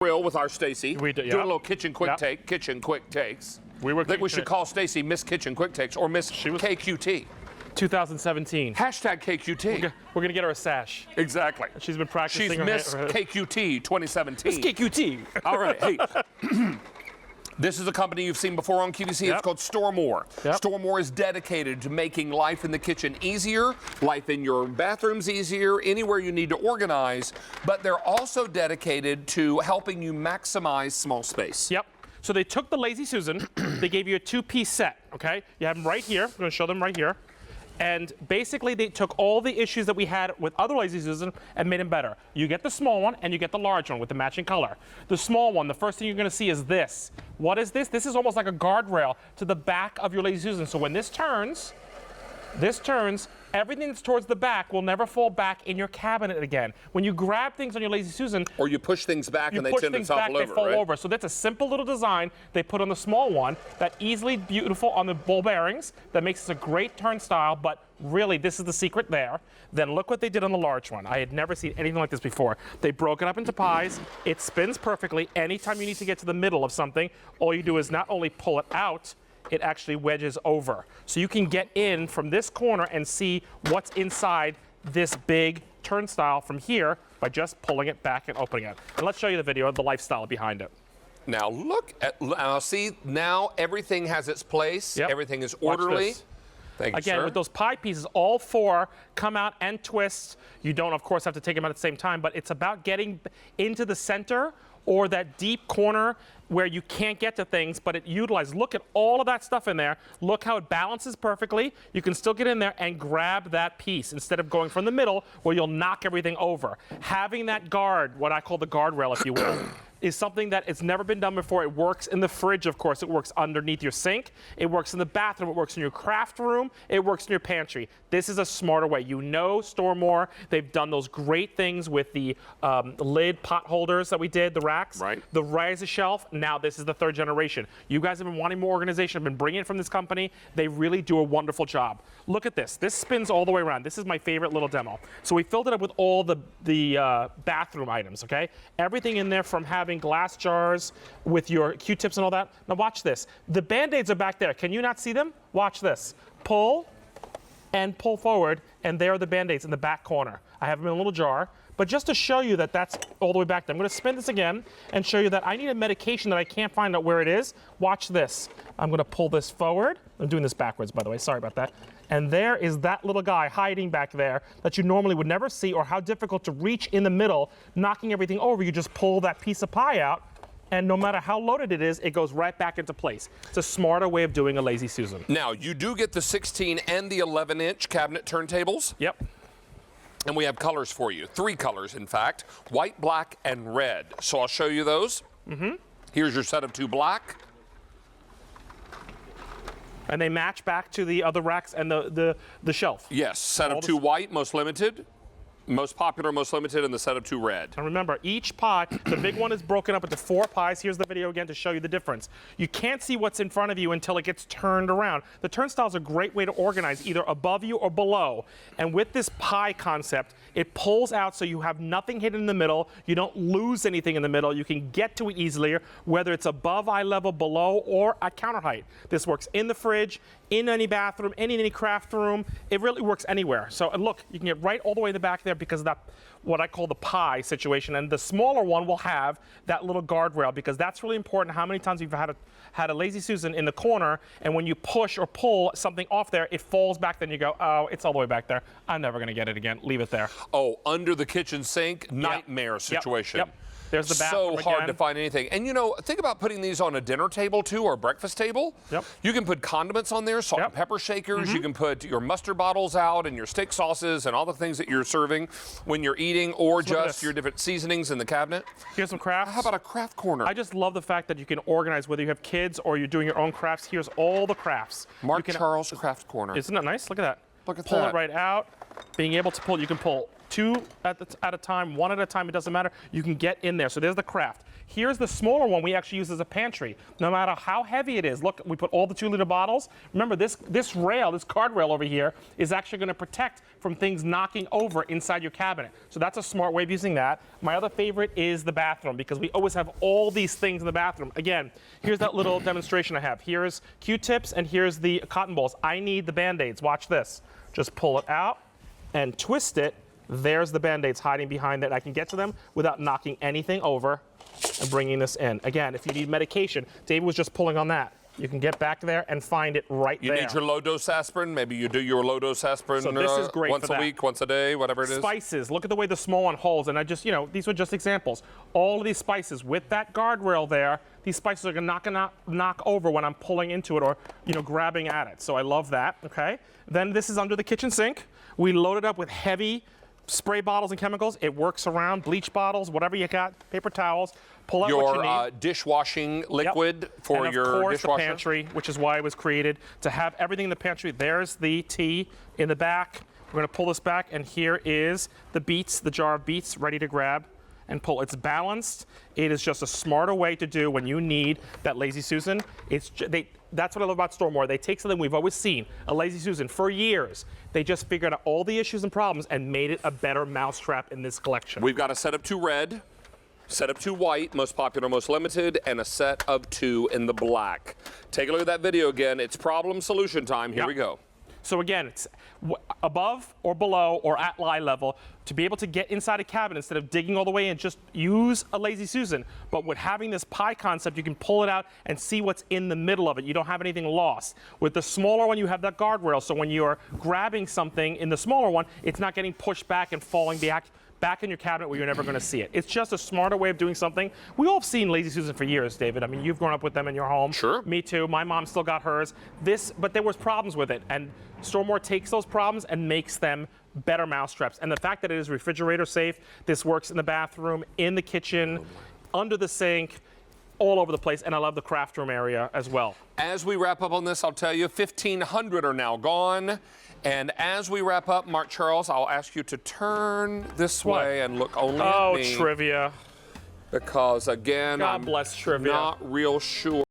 Grill with our Stacy. We do, Doing a little kitchen quick take, kitchen quick takes. I think we should call Stacy Miss Kitchen Quick Takes or Miss KQT. 2017. Hashtag KQT. We're gonna get her a sash. Exactly. She's been practicing. She's Miss KQT 2017. Miss KQT. All right. Hey. This is a company you've seen before on QVC. It's called StoreMore. StoreMore is dedicated to making life in the kitchen easier, life in your bathrooms easier, anywhere you need to organize, but they're also dedicated to helping you maximize small space. Yep. So they took the Lazy Susan, they gave you a two-piece set, okay? You have them right here. I'm gonna show them right here. And basically they took all the issues that we had with other Lazy Susan and made them better. You get the small one and you get the large one with the matching color. The small one, the first thing you're gonna see is this. What is this? This is almost like a guardrail to the back of your Lazy Susan. So when this turns, everything that's towards the back will never fall back in your cabinet again. When you grab things on your Lazy Susan, or you push things back and they tend to topple over, they fall over. So that's a simple little design they put on the small one that easily beautiful on the ball bearings that makes this a great turnstile, but really this is the secret there. Then look what they did on the large one. I had never seen anything like this before. They broke it up into pies. It spins perfectly. Anytime you need to get to the middle of something, all you do is not only pull it out, it actually wedges over. So you can get in from this corner and see what's inside this big turnstile from here by just pulling it back and opening it. And let's show you the video of the lifestyle behind it. Now look at, see, now everything has its place. Everything is orderly. Thank you, Again, with those pie pieces, all four come out and twist. You don't, of course, have to take them out at the same time, but it's about getting into the center or that deep corner where you can't get to things, but it utilizes. Look at all of that stuff in there. Look how it balances perfectly. You can still get in there and grab that piece instead of going from the middle where you'll knock everything over. Having that guard, what I call the guardrail, if you will, is something that it's never been done before. It works in the fridge, of course. It works underneath your sink. It works in the bathroom. It works in your craft room. It works in your pantry. This is a smarter way. You know StoreMore. They've done those great things with the lid pot holders that we did, the racks. The rise shelf. Now this is the third generation. You guys have been wanting more organization. I've been bringing it from this company. They really do a wonderful job. Look at this. This spins all the way around. This is my favorite little demo. So we filled it up with all the bathroom items, okay? Everything in there from having glass jars with your Q-tips and all that. Now watch this. The Band-Aids are back there. Can you not see them? Watch this. Pull and pull forward, and there are the Band-Aids in the back corner. I have them in a little jar, but just to show you that that's all the way back there. I'm gonna spin this again and show you that I need a medication that I can't find out where it is. Watch this. I'm gonna pull this forward. I'm doing this backwards, by the way, sorry about that. And there is that little guy hiding back there that you normally would never see, or how difficult to reach in the middle, knocking everything over. You just pull that piece of pie out, and no matter how loaded it is, it goes right back into place. It's a smarter way of doing a Lazy Susan. Now, you do get the 16 and the 11-inch cabinet turntables. Yep. And we have colors for you. 3 colors, in fact. White, black, and red. So I'll show you those. Here's your set of 2 black. And they match back to the other racks and the shelf. Yes, set of 2 white, most limited. Most popular, most limited, and the set of 2 red. And remember, each pie, the big one is broken up into 4 pies. Here's the video again to show you the difference. You can't see what's in front of you until it gets turned around. The turnstile is a great way to organize, either above you or below. And with this pie concept, it pulls out so you have nothing hidden in the middle. You don't lose anything in the middle. You can get to it easily, whether it's above eye level, below, or at counter height. This works in the fridge, in any bathroom, in any craft room. It really works anywhere. So and look, you can get right all the way in the back there because of that, what I call the pie situation. And the smaller one will have that little guardrail because that's really important. How many times you've had a Lazy Susan in the corner, and when you push or pull something off there, it falls back, then you go, oh, it's all the way back there. I'm never gonna get it again. Leave it there. Oh, under the kitchen sink, nightmare situation. Yep. There's the bathroom so hard to find anything. And you know, think about putting these on a dinner table too, or a breakfast table. You can put condiments on there, salt and pepper shakers. You can put your mustard bottles out and your steak sauces and all the things that you're serving when you're eating, or just your different seasonings in the cabinet. Here's some crafts. How about a craft corner? I just love the fact that you can organize, whether you have kids or you're doing your own crafts. Here's all the crafts. Mark Charles Craft Corner. Isn't that nice? Look at that. Look at pull that. It right out. Being able to pull, you can pull 2 at a time, 1 at a time, it doesn't matter. You can get in there. So there's the craft. Here's the smaller one we actually use as a pantry. No matter how heavy it is, look, we put all the 2-liter bottles. Remember, this rail, this card rail over here, is actually going to protect from things knocking over inside your cabinet. So that's a smart way of using that. My other favorite is the bathroom, because we always have all these things in the bathroom. Again, here's that little demonstration I have. Here's Q-tips and here's the cotton balls. I need the Band-Aids. Watch this. Just pull it out and twist it. There's the Band-Aids hiding behind that. I can get to them without knocking anything over and bringing this in. Again, if you need medication, David was just pulling on that. You can get back there and find it right there. You need your low-dose aspirin? Maybe you do your low-dose aspirin so this is great once for a that. week, once a day, whatever it is. Spices. Look at the way the small one holds. And I just, these were just examples. All of these spices with that guardrail there, these spices are not going to knock over when I'm pulling into it or, grabbing at it. So I love that, okay? Then this is under the kitchen sink. We load it up with heavy spray bottles and chemicals. It works around bleach bottles, whatever you got, paper towels. Pull out what you need. Your dishwashing liquid for and your of course, dishwasher. The pantry, which is why it was created, to have everything in the pantry. There's the tea in the back. We're going to pull this back, and here is the beets, the jar of beets, ready to grab and pull. It's balanced. It is just a smarter way to do when you need that Lazy Susan. That's what I love about StoreMore. They take something we've always seen, a Lazy Susan, for years. They just figured out all the issues and problems and made it a better mousetrap in this collection. We've got a set of 2 red, set of 2 white, most popular, most limited, and a set of 2 in the black. Take a look at that video again. It's problem solution time. Here we go. So again, it's above or below or at eye level to be able to get inside a cabinet instead of digging all the way in. Just use a Lazy Susan. But with having this pie concept, you can pull it out and see what's in the middle of it. You don't have anything lost. With the smaller one, you have that guardrail. So when you're grabbing something in the smaller one, it's not getting pushed back and falling back in your cabinet where you're never going to see it. It's just a smarter way of doing something. We all have seen Lazy Susan for years, David. I mean, you've grown up with them in your home. Sure. Me too. My mom still got hers. But there was problems with it. And StoreMore takes those problems and makes them better mousetraps. And the fact that it is refrigerator safe, this works in the bathroom, in the kitchen, under the sink, all over the place. And I love the craft room area as well. As we wrap up on this, I'll tell you 1,500 are now gone. And as we wrap up, Mark Charles, I'll ask you to turn this way and look only at me. Oh, trivia. Because, again, God bless trivia. Not real sure.